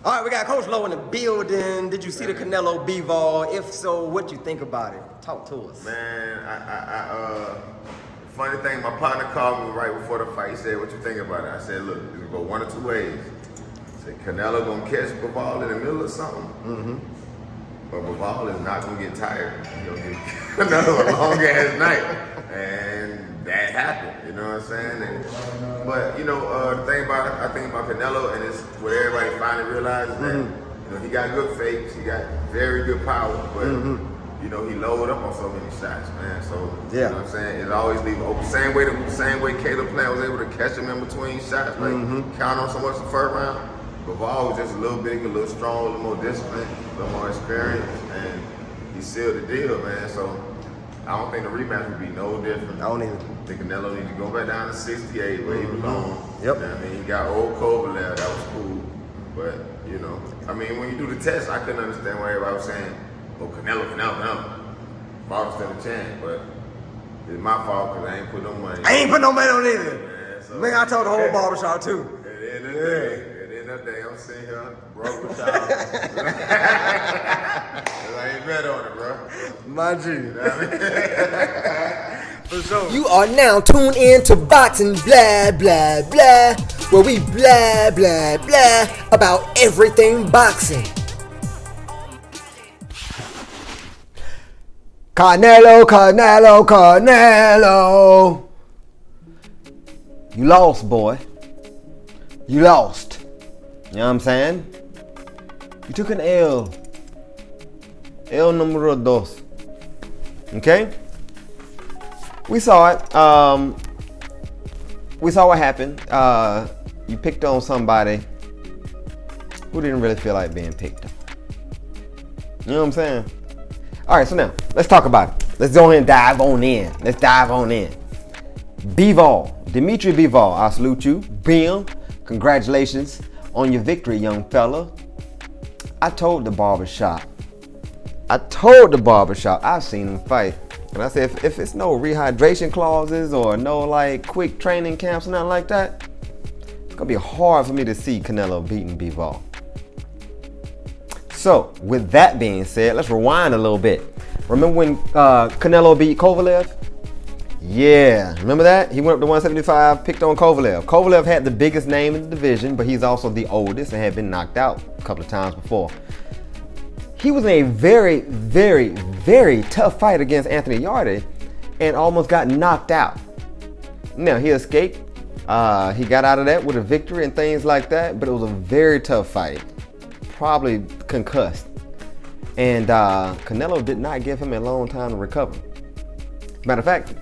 All right, we got Coach Lowe in the building. Did you see the Canelo Bivol? If so, what you think about it? Talk to us. Man, the funny thing, my partner called me right before the fight. He said, "What you think about it?" I said, "Look, it's gonna go one or two ways. I said, Canelo gonna catch Bivol in the middle of something, but Bivol is not gonna get tired. He's gonna get another long ass night, and that happened. You know what I'm saying? But you know, the thing about it, I think about Canelo, and it's what everybody finally realizes that you know he got good fakes, he got very good power, but you know he loaded up on so many shots, man. So you know what I'm saying? It always leave open. Same way Caleb Plant was able to catch him in between shots, like count on so much the first round. Bivol was just a little bigger, a little stronger, a little more disciplined, a little more experienced, and he sealed the deal, man. So I don't think the rematch would be no different. I don't either. I think Canelo needs to go back down to 68 where he belongs. Yep. You know what I mean, he got old Kovalev, that was cool. But, you know, I mean, when you do the test, I couldn't understand why everybody was saying, oh, Canelo. Bob's still a chance, but it's my fault because I ain't put no money. I ain't put no money on it either. Man, so, Man, I told the whole barbershop too. At the end of the day, I'm sitting here broke with y'all. I ain't bet on it, bro. My G. You know what I mean? For sure. You are now tuned in to Boxing Blah Blah Blah, where we blah blah blah about everything boxing. Canelo. You lost, boy. You lost. You know what I'm saying? You took an L. El número dos. Okay? We saw it. We saw what happened. You picked on somebody who didn't really feel like being picked on. You know what I'm saying? All right, so now let's talk about it. Let's go ahead and dive on in. Bivol, Dmitry Bivol, I salute you. Bim, congratulations on your victory, young fella. I told the barbershop, I've seen him fight. And I said, if it's no rehydration clauses or no like quick training camps or nothing like that, it's gonna be hard for me to see Canelo beating Bivol. So with that being said, let's rewind a little bit. Remember when Canelo beat Kovalev? Yeah, remember that? He went up to 175, picked on Kovalev. Kovalev had the biggest name in the division, but he's also the oldest and had been knocked out a couple of times before. He was in a very, very, very tough fight against Anthony Yarde and almost got knocked out. Now, he escaped. He got out of that with a victory and things like that, but it was a very tough fight. Probably concussed. And Canelo did not give him a long time to recover. Matter of fact,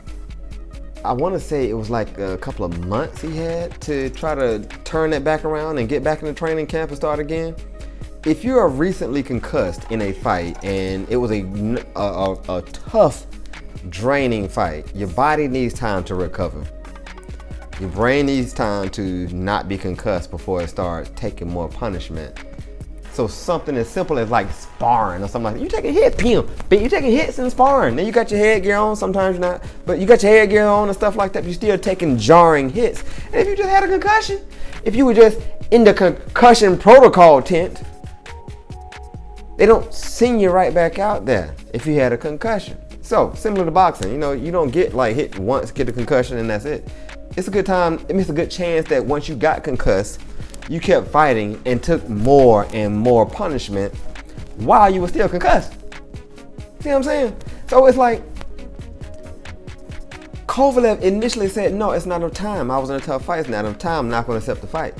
I want to say it was like a couple of months he had to try to turn that back around and get back in the training camp and start again. If you are recently concussed in a fight and it was a tough, draining fight, your body needs time to recover. Your brain needs time to not be concussed before it starts taking more punishment. So something as simple as like sparring or something like that. You taking hits, but you taking hits in sparring. Then you got your headgear on, sometimes you're not, but you got your headgear on and stuff like that, but you're still taking jarring hits. And if you just had a concussion, if you were just in the concussion protocol tent, they don't send you right back out there if you had a concussion. So similar to boxing, you know, you don't get like hit once, get a concussion and that's it. It's a good time, it's a good chance that once you got concussed, you kept fighting and took more and more punishment while you were still concussed. See what I'm saying? So it's like, Kovalev initially said, no, it's not enough time. I was in a tough fight, it's not enough time, I'm not gonna accept the fight.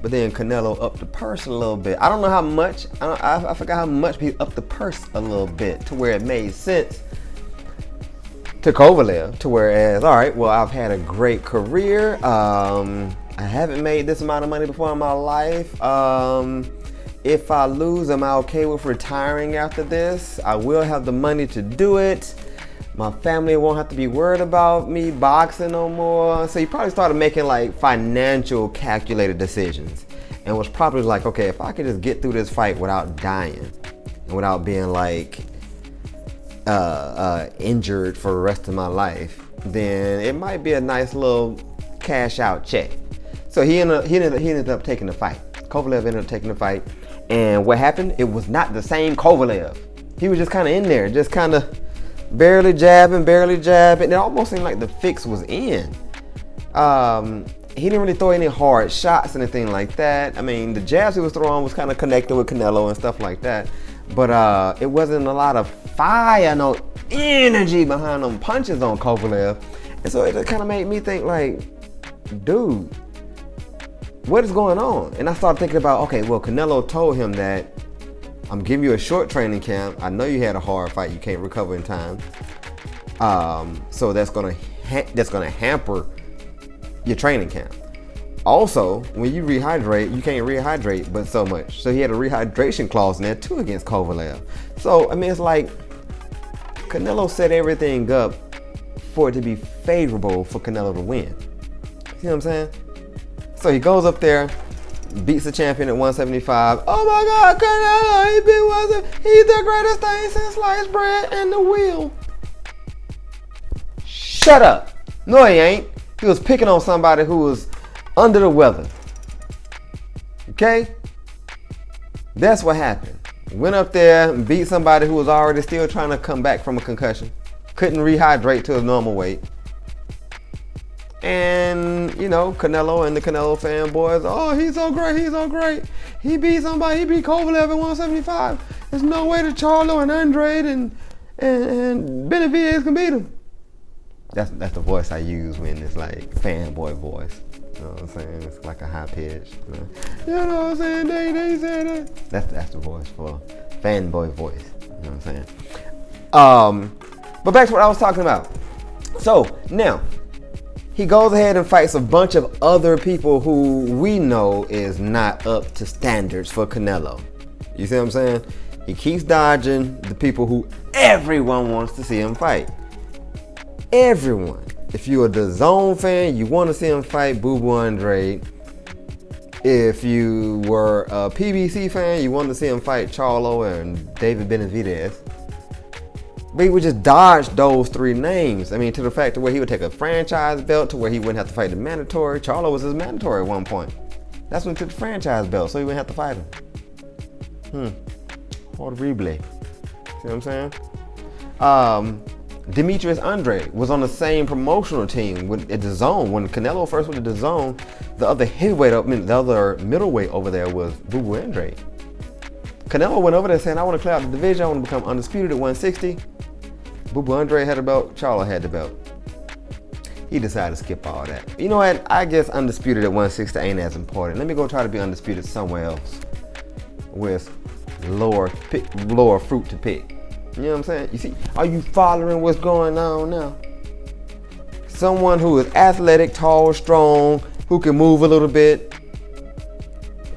But then Canelo upped the purse a little bit. I don't know how much, I forgot how much he upped the purse a little bit to where it made sense to Kovalev, to whereas, all right, well, I've had a great career. I haven't made this amount of money before in my life. If I lose, am I okay with retiring after this? I will have the money to do it. My family won't have to be worried about me boxing no more. So he probably started making like financial calculated decisions and was probably like, okay, if I could just get through this fight without dying and without being like injured for the rest of my life, then it might be a nice little cash out check. So he ended up taking the fight. Kovalev ended up taking the fight. And what happened? It was not the same Kovalev. He was just kind of in there, just kind of barely jabbing. It almost seemed like the fix was in. He didn't really throw any hard shots, anything like that. I mean, the jabs he was throwing was kind of connected with Canelo and stuff like that. But it wasn't a lot of fire, no energy behind them punches on Kovalev. And so it kind of made me think like, dude, what is going on? And I started thinking about, okay, well, Canelo told him that I'm giving you a short training camp. I know you had a hard fight. You can't recover in time. So that's gonna hamper your training camp. Also, when you rehydrate, you can't rehydrate but so much. So he had a rehydration clause in there too against Kovalev. So, I mean, it's like Canelo set everything up for it to be favorable for Canelo to win. See what I'm saying? So he goes up there, beats the champion at 175. Oh my God, Canelo, he's the greatest thing since sliced bread and the wheel. Shut up. No, he ain't. He was picking on somebody who was under the weather. Okay? That's what happened. Went up there and beat somebody who was already still trying to come back from a concussion. Couldn't rehydrate to his normal weight. And, you know, Canelo and the Canelo fanboys, oh, he's so great. He beat somebody, he beat Kovalev at 175. There's no way that Charlo and Andrade and Benavidez can beat him. That's the voice I use when it's like fanboy voice. You know what I'm saying? It's like a high pitch. You know what I'm saying? They say that. That's the voice for fanboy voice. You know what I'm saying? But back to what I was talking about. So now he goes ahead and fights a bunch of other people who we know is not up to standards for Canelo. You see what I'm saying? He keeps dodging the people who everyone wants to see him fight. Everyone. If you're a DAZN fan, you want to see him fight Boo Boo Andrade. If you were a PBC fan, you want to see him fight Charlo and David Benavidez. But he would just dodge those three names. I mean, to the fact to where he would take a franchise belt to where he wouldn't have to fight the mandatory. Charlo was his mandatory at one point. That's when he took the franchise belt, so he wouldn't have to fight him. Horrible. See what I'm saying? Demetrius Andrade was on the same promotional team at DAZN. When Canelo first went to DAZN, the other middleweight over there was Boo Boo Andrade. Canelo went over there saying, I want to clear out the division, I want to become undisputed at 160. Boo Boo Andrade had the belt, Charlo had the belt. He decided to skip all that. You know what? I guess undisputed at 160 ain't as important. Let me go try to be undisputed somewhere else with lower fruit to pick. You know what I'm saying? You see, are you following what's going on now? Someone who is athletic, tall, strong, who can move a little bit,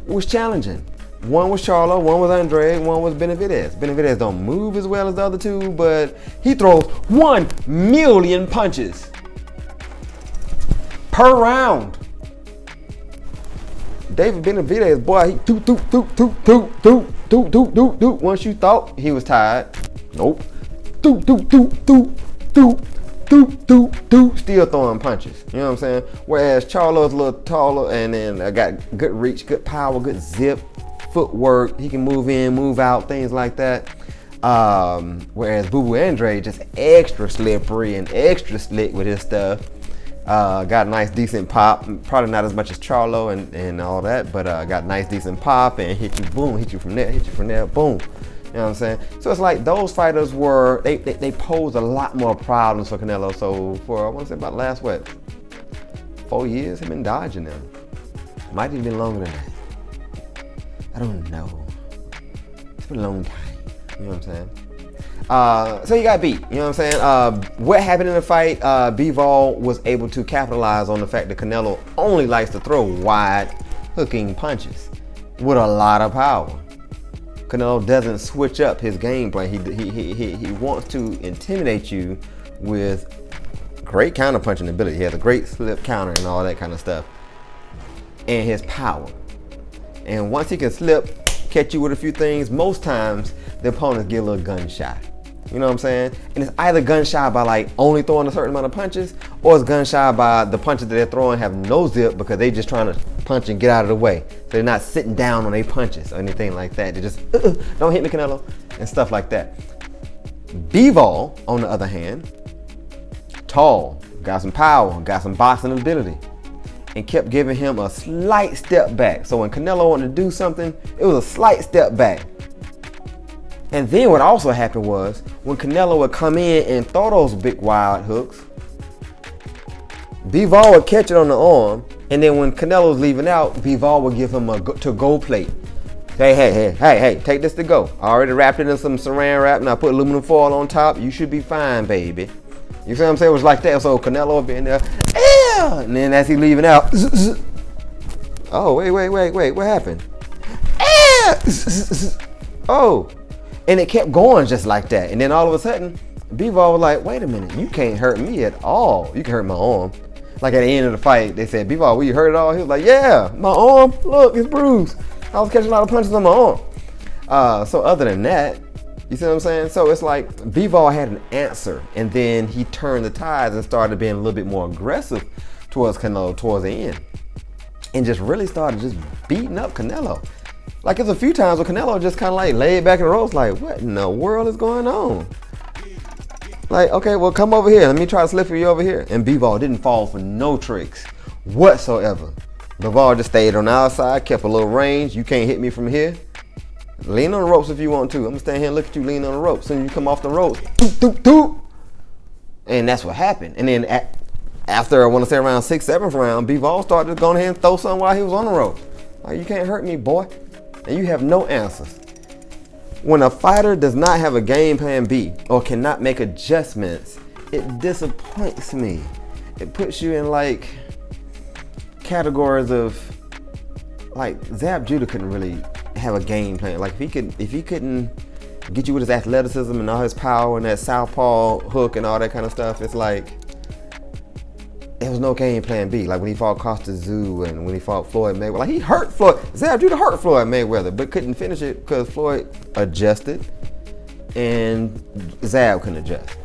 was challenging. One was Charlo, one was Andrade, one was Benavidez. Benavidez don't move as well as the other two, but he throws 1 million punches per round. David Benavidez, boy, he do. Once you thought he was tired, nope. Still throwing punches. You know what I'm saying? Whereas Charlo's a little taller and then got good reach, good power, good zip, footwork. He can move in, move out, things like that. Whereas Boo Boo Andrade just extra slippery and extra slick with his stuff. Got a nice decent pop, probably not as much as Charlo and all that, but got a nice decent pop and hit you, boom, hit you from there, boom. You know what I'm saying? So it's like those fighters were, they posed a lot more problems for Canelo. So for, I want to say about the last, 4 years, he's been dodging them. Might even been longer than that. I don't know. It's been a long time. You know what I'm saying? So he got beat. You know what I'm saying? What happened in the fight? Bivol was able to capitalize on the fact that Canelo only likes to throw wide hooking punches with a lot of power. Canelo doesn't switch up his gameplay. He wants to intimidate you with great counter punching ability. He has a great slip counter and all that kind of stuff. And his power. And once he can slip, catch you with a few things, most times the opponents get a little gunshot. You know what I'm saying? And it's either gun shy by like only throwing a certain amount of punches, or it's gun shy by the punches that they're throwing have no zip because they just trying to punch and get out of the way. So they're not sitting down on their punches or anything like that. They just, don't hit me, Canelo, and stuff like that. Bivol, on the other hand, tall, got some power, got some boxing ability, and kept giving him a slight step back. So when Canelo wanted to do something, it was a slight step back. And then what also happened was, when Canelo would come in and throw those big wide hooks, Bivol would catch it on the arm, and then when Canelo was leaving out, Bivol would give him a to-go plate. Hey, take this to go. I already wrapped it in some saran wrap, and I put aluminum foil on top. You should be fine, baby. You feel what I'm saying? It was like that. So Canelo would be in there, and then as he leaving out, oh, wait, what happened? Oh. And it kept going just like that. And then all of a sudden, Bivol was like, wait a minute, you can't hurt me at all. You can hurt my arm. Like at the end of the fight, they said, Bivol, will you hurt it all? He was like, yeah, my arm, look, it's bruised. I was catching a lot of punches on my arm. So other than that, you see what I'm saying? So it's like Bivol had an answer, and then he turned the tides and started being a little bit more aggressive towards Canelo towards the end. And just really started just beating up Canelo. Like, there's a few times where Canelo just kind of like laid back in the ropes like, what in the world is going on? Like, okay, well, come over here. Let me try to slip you over here. And Bivol didn't fall for no tricks whatsoever. Bivol just stayed on the outside, kept a little range. You can't hit me from here. Lean on the ropes if you want to. I'm going to stand here and look at you lean on the ropes. Soon as you come off the ropes, doop, doop, doop. And that's what happened. And then after, I want to say around 6th, 7th round, Bivol started to go ahead and throw something while he was on the ropes. Like, you can't hurt me, boy. And you have no answers. When a fighter does not have a game plan B or cannot make adjustments, it disappoints me. It puts you in like categories of like Zab Judah couldn't really have a game plan. Like if he couldn't get you with his athleticism and all his power and that southpaw hook and all that kind of stuff, it's like there was no game plan B. Like when he fought Costa Zoo and when he fought Floyd Mayweather. Like he hurt Floyd. Zab Judah hurt Floyd Mayweather, but couldn't finish it because Floyd adjusted and Zab couldn't adjust.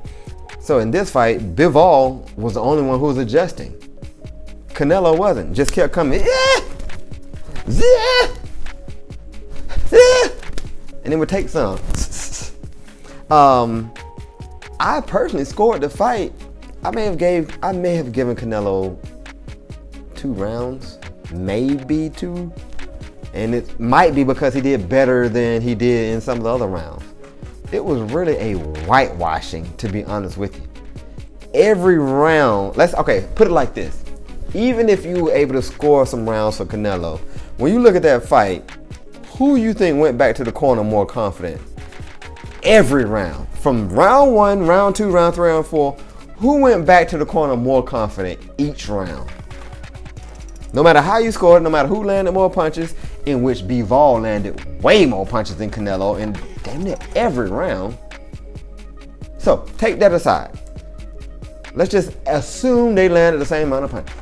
So in this fight, Bivol was the only one who was adjusting. Canelo wasn't. Just kept coming. And it would take some. I personally scored the fight. I may have given Canelo 2 rounds, maybe 2. And it might be because he did better than he did in some of the other rounds. It was really a whitewashing, to be honest with you. Every round, put it like this. Even if you were able to score some rounds for Canelo, when you look at that fight, who you think went back to the corner more confident? Every round. From round 1, round 2, round 3, round 4, who went back to the corner more confident each round? No matter how you scored, no matter who landed more punches, in which Bivol landed way more punches than Canelo in damn near every round. So take that aside. Let's just assume they landed the same amount of punches.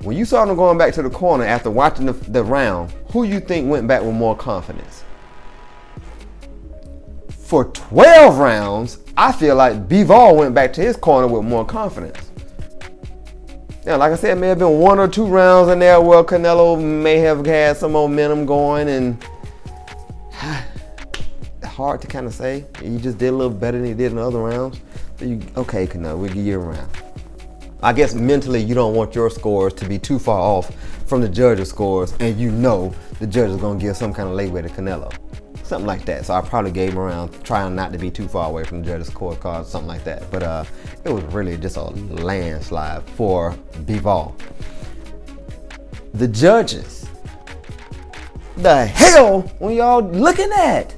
When you saw them going back to the corner after watching the round, who you think went back with more confidence? For 12 rounds, I feel like Bivol went back to his corner with more confidence. Now, like I said, it may have been 1 or 2 rounds in there where Canelo may have had some momentum going, and hard to kind of say. You just did a little better than he did in the other rounds. Okay, Canelo, we'll give you a round. I guess mentally you don't want your scores to be too far off from the judges' scores, and you know the judge is going to give some kind of leeway to Canelo. Something like that. So I probably gave him around, trying not to be too far away from the judges' scorecards, something like that. But it was really just a landslide for Bivol. The judges. The hell were y'all looking at?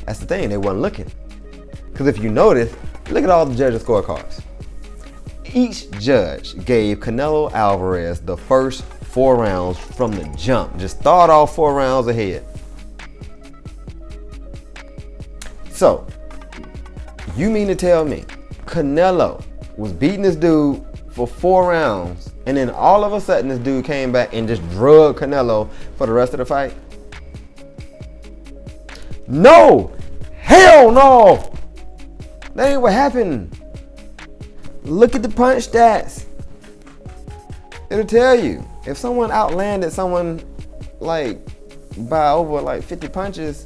That's the thing, they wasn't looking. Because if you notice, look at all the judges' scorecards. Each judge gave Canelo Alvarez the first 4 rounds from the jump. Just start off 4 rounds ahead. So, you mean to tell me Canelo was beating this dude for 4 rounds, and then all of a sudden this dude came back and just drugged Canelo for the rest of the fight? No! Hell no! That ain't what happened. Look at the punch stats. It'll tell you. If someone outlanded someone like by over like 50 punches,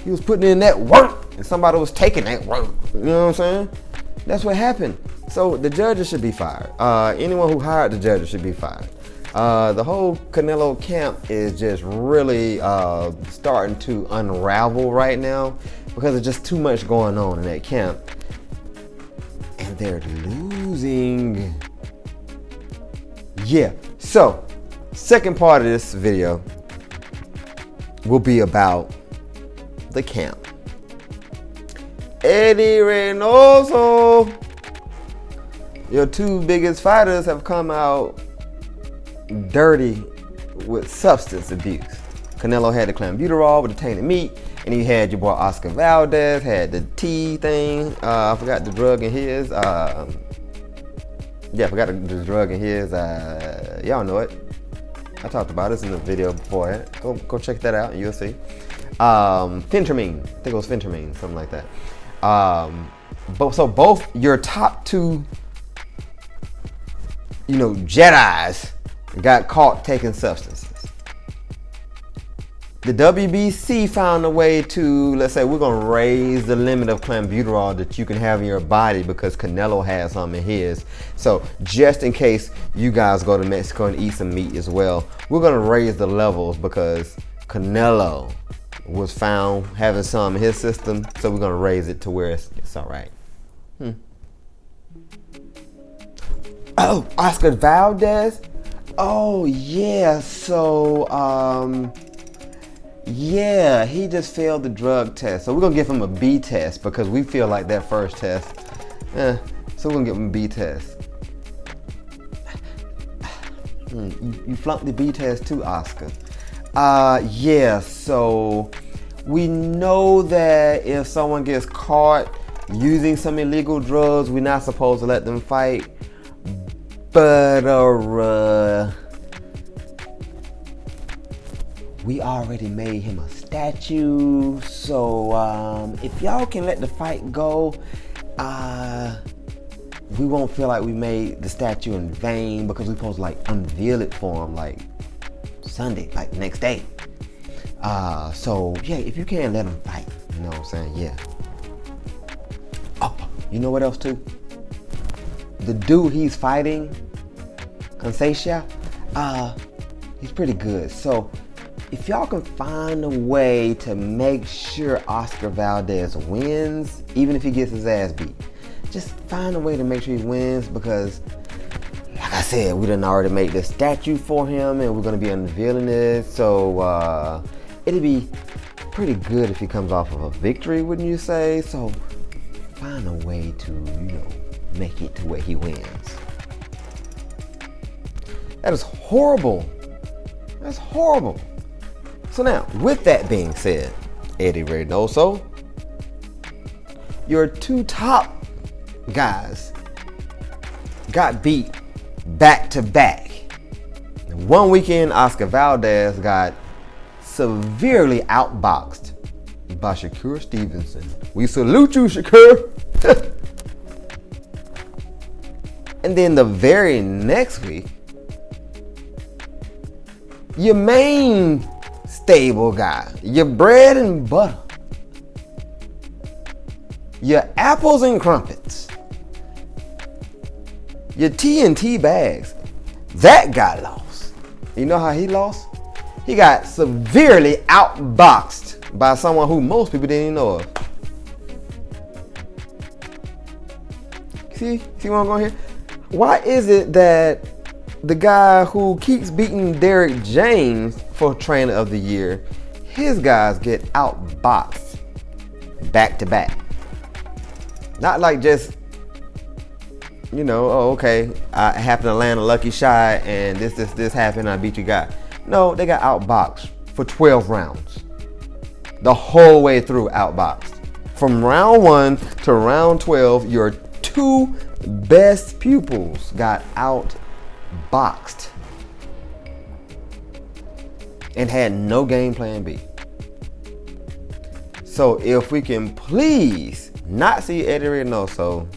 he was putting in that work and somebody was taking that work. You know what I'm saying? That's what happened. So the judges should be fired. Anyone who hired the judges should be fired. The whole Canelo camp is just really starting to unravel right now because there's just too much going on in that camp. And they're losing. Yeah, so second part of this video will be about the camp. Eddy Reynoso, your two biggest fighters have come out dirty with substance abuse. Canelo had the clenbuterol with the tainted meat, and you had your boy Oscar Valdez had the T thing. I forgot the drug in his. Yeah, I forgot the drug in his. Y'all know it. I talked about this in the video before. Go check that out and you'll see. Phentermine. I think it was phentermine, something like that. So both your top two, Jedis got caught taking substances. The WBC found a way to, let's say, we're gonna raise the limit of clenbuterol that you can have in your body because Canelo has some in his. So just in case you guys go to Mexico and eat some meat as well, we're gonna raise the levels because Canelo was found having some in his system. So we're gonna raise it to where it's all right. Oh, Oscar Valdez. Oh yeah, so yeah, he just failed the drug test. So we're gonna give him a B test because we feel like that first test. So we're gonna give him a B test. You flunked the B test too, Oscar. Yeah, so we know that if someone gets caught using some illegal drugs, we're not supposed to let them fight. But we already made him a statue, so if y'all can let the fight go, we won't feel like we made the statue in vain because we're supposed to like unveil it for him like Sunday, like next day. So yeah, if you can let him fight, you know what I'm saying? Yeah. Oh, you know what else too? The dude he's fighting, Conceição, he's pretty good. So if y'all can find a way to make sure Oscar Valdez wins, even if he gets his ass beat, just find a way to make sure he wins because, like I said, we done already made this statue for him and we're gonna be unveiling it. So it'd be pretty good if he comes off of a victory, wouldn't you say? So find a way to, make it to where he wins. That is horrible. That's horrible. So now, with that being said, Eddy Reynoso, your two top guys got beat back to back. One weekend, Oscar Valdez got severely outboxed by Shakur Stevenson. We salute you, Shakur. And then the very next week, your main stable guy, your bread and butter, your apples and crumpets, your TNT bags, that guy lost. You know how he lost? He got severely outboxed by someone who most people didn't even know of. See where I'm going here? Why is it that the guy who keeps beating Derrick James for Trainer of the Year, his guys get outboxed back to back? Not like just, oh, okay, I happen to land a lucky shot and this happened, I beat your guy. No, they got outboxed for 12 rounds. The whole way through outboxed. From round 1 to round 12, your two best pupils got outboxed and had no game plan B. So if we can please not see Eddy Reynoso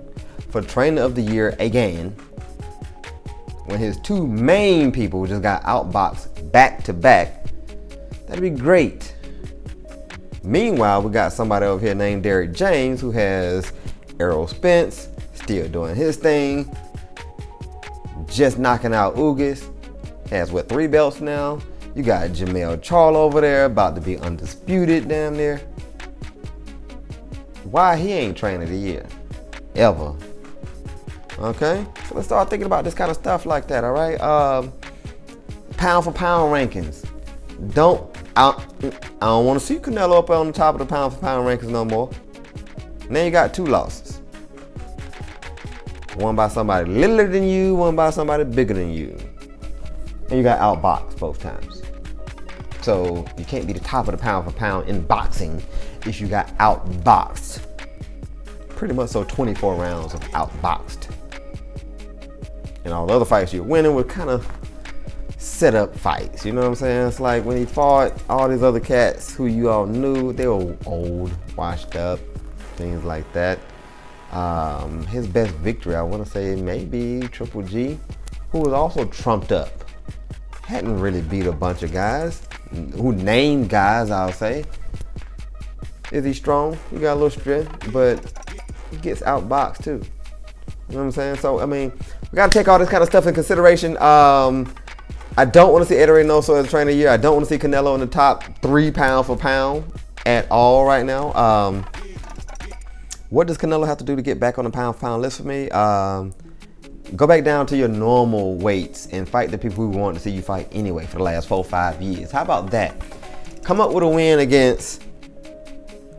for Trainer of the Year again, when his two main people just got outboxed back to back, that'd be great. Meanwhile, we got somebody over here named Derrick James who has Errol Spence, still doing his thing, just knocking out Ugas. Has what, 3 belts now? You got Jamel Charlo over there, about to be undisputed damn near. Why he ain't Trainer of the Year? Ever. Okay? So let's start thinking about this kind of stuff like that, all right? Pound for pound rankings. I don't want to see Canelo up on the top of the pound for pound rankings no more. Now you got 2 losses. One by somebody littler than you, one by somebody bigger than you. And you got outboxed both times. So you can't be the top of the pound for pound in boxing if you got outboxed. Pretty much so 24 rounds of outboxed. And all the other fights you're winning were kind of set up fights. You know what I'm saying? It's like when he fought all these other cats who you all knew, they were old, washed up, things like that. His best victory, I want to say maybe Triple G, who was also trumped up. Hadn't really beat a bunch of guys, who named guys, I'll say. Is he strong? He got a little strength, but he gets outboxed too. You know what I'm saying? So, I mean, we got to take all this kind of stuff in consideration. I don't want to see Eddy Reynoso as a Trainer of the Year. I don't want to see Canelo in the top 3 pound for pound at all right now. What does Canelo have to do to get back on the pound for pound list for me? Go back down to your normal weights and fight the people we want to see you fight anyway for the last 4 or 5 years. How about that? Come up with a win against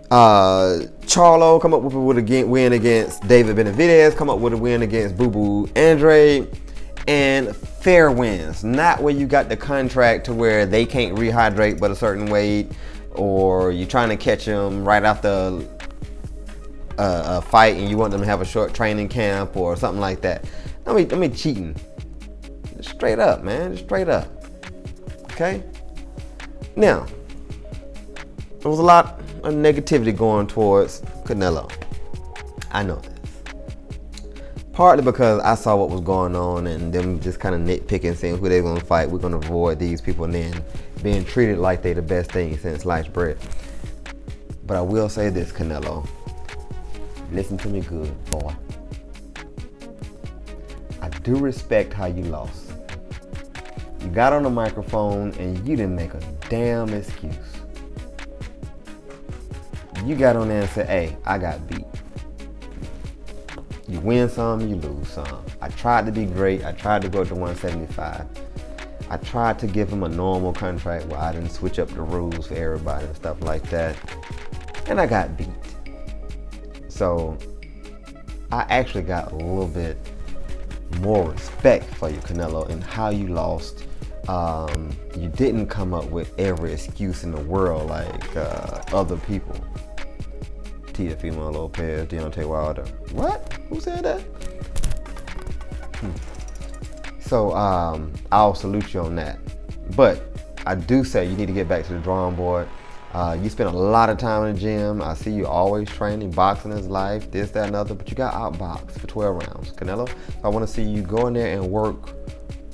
Charlo. Come up with a win against David Benavidez. Come up with a win against Boo Boo Andrade. And fair wins, not where you got the contract to where they can't rehydrate but a certain weight, or you're trying to catch them right after a fight and you want them to have a short training camp or something like that. I mean cheating. Just straight up, man. Just straight up. Okay? Now, there was a lot of negativity going towards Canelo. I know this. Partly because I saw what was going on and them just kind of nitpicking, saying who they're going to fight. We're going to avoid these people, and then being treated like they the best thing since sliced bread. But I will say this, Canelo. Listen to me good, boy. I do respect how you lost. You got on the microphone and you didn't make a damn excuse. You got on there and said, hey, I got beat. You win some, you lose some. I tried to be great. I tried to go to 175. I tried to give him a normal contract where I didn't switch up the rules for everybody and stuff like that. And I got beat. So I actually got a little bit more respect for you, Canelo, and how you lost. You didn't come up with every excuse in the world like other people. Teofimo Lopez, Deontay Wilder. What? Who said that? So I'll salute you on that. But I do say you need to get back to the drawing board. You spend a lot of time in the gym. I see you always training, boxing is life, this, that, and other, but you got outboxed for 12 rounds. Canelo, I want to see you go in there and work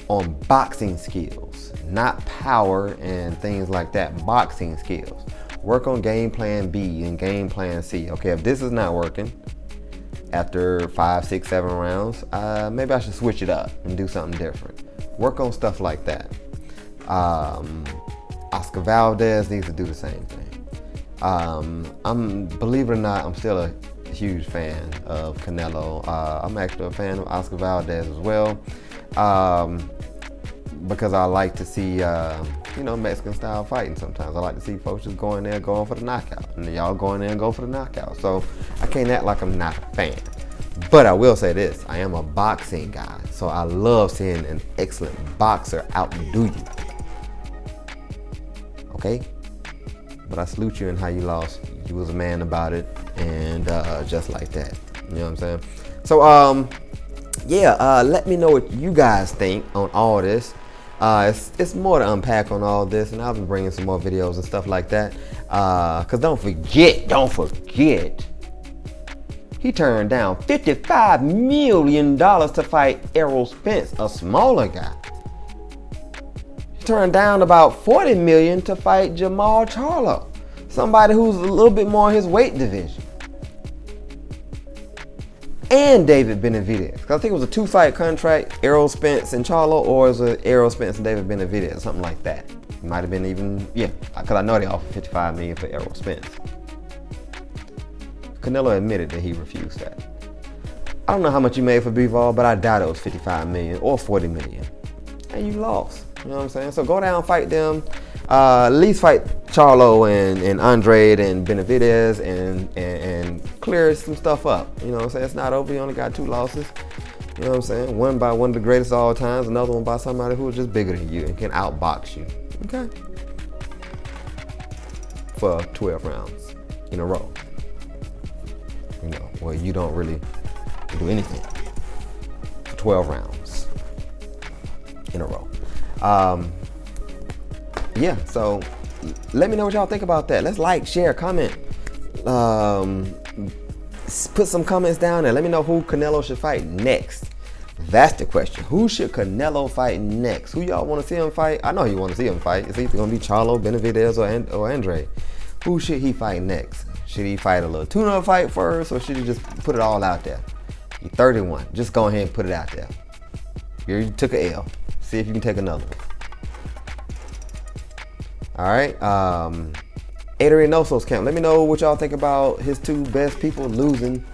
on boxing skills, not power and things like that, boxing skills. Work on game plan B and game plan C. Okay, if this is not working after 5, 6, 7 rounds, maybe I should switch it up and do something different. Work on stuff like that. Oscar Valdez needs to do the same thing. Believe it or not, I'm still a huge fan of Canelo. I'm actually a fan of Oscar Valdez as well, because I like to see Mexican style fighting sometimes. I like to see folks just going there going for the knockout, and y'all go in there and go for the knockout. So I can't act like I'm not a fan. But I will say this, I am a boxing guy, so I love seeing an excellent boxer outdo you. Okay? But I salute you in how you lost. You was a man about it, and just like that. You know what I'm saying? So, let me know what you guys think on all this. It's more to unpack on all this, and I'll be bringing some more videos and stuff like that. Cause don't forget, he turned down $55 million to fight Errol Spence, a smaller guy. He turned down about $40 million to fight Jamal Charlo, somebody who's a little bit more in his weight division. And David Benavidez. Because I think it was a 2-fight contract, Errol Spence and Charlo, or is it Errol Spence and David Benavidez, something like that. It might have been even, yeah, because I know they offered $55 million for Errol Spence. Canelo admitted that he refused that. I don't know how much you made for Bivol, but I doubt it was $55 million or $40 million. And you lost, you know what I'm saying? So go down, fight them. At least fight Charlo and Andre and Benavidez and clear some stuff up. You know what I'm saying? It's not over. You only got 2 losses. You know what I'm saying? One by one of the greatest of all times, another one by somebody who is just bigger than you and can outbox you. Okay? For 12 rounds in a row. You know, where you don't really do anything. For 12 rounds in a row. Yeah, so let me know what y'all think about that. Let's like, share, comment. Put some comments down there. Let me know who Canelo should fight next. That's the question. Who should Canelo fight next? Who y'all want to see him fight? I know you want to see him fight. It's either going to be Charlo, Benavidez, or Andre. Who should he fight next? Should he fight a little tune-up fight first, or should he just put it all out there? You're 31. Just go ahead and put it out there. You took an L. See if you can take another one. All right, Eddy Reynoso's camp. Let me know what y'all think about his 2 best people losing,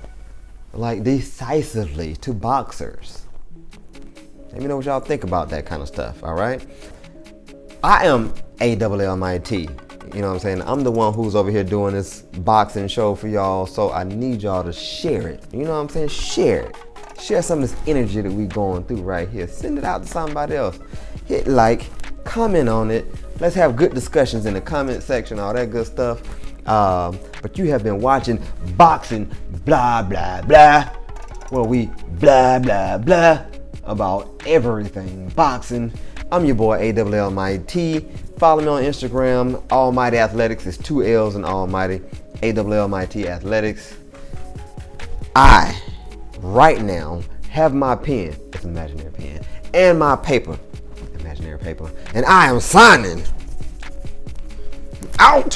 like, decisively to boxers. Let me know what y'all think about that kind of stuff, all right? I am ALLMIT, you know what I'm saying? I'm the one who's over here doing this boxing show for y'all, so I need y'all to share it. You know what I'm saying? Share it. Share some of this energy that we going through right here. Send it out to somebody else. Hit like, comment on it. Let's have good discussions in the comment section, all that good stuff. But you have been watching Boxing Blah Blah Blah, where we blah blah blah about everything boxing. I'm your boy ALLMIT. Follow me on Instagram. Almighty Athletics is 2 L's in Almighty. ALLMIT Athletics. I, right now, have my pen, it's an imaginary pen, and my paper, imaginary paper, and I am signing out.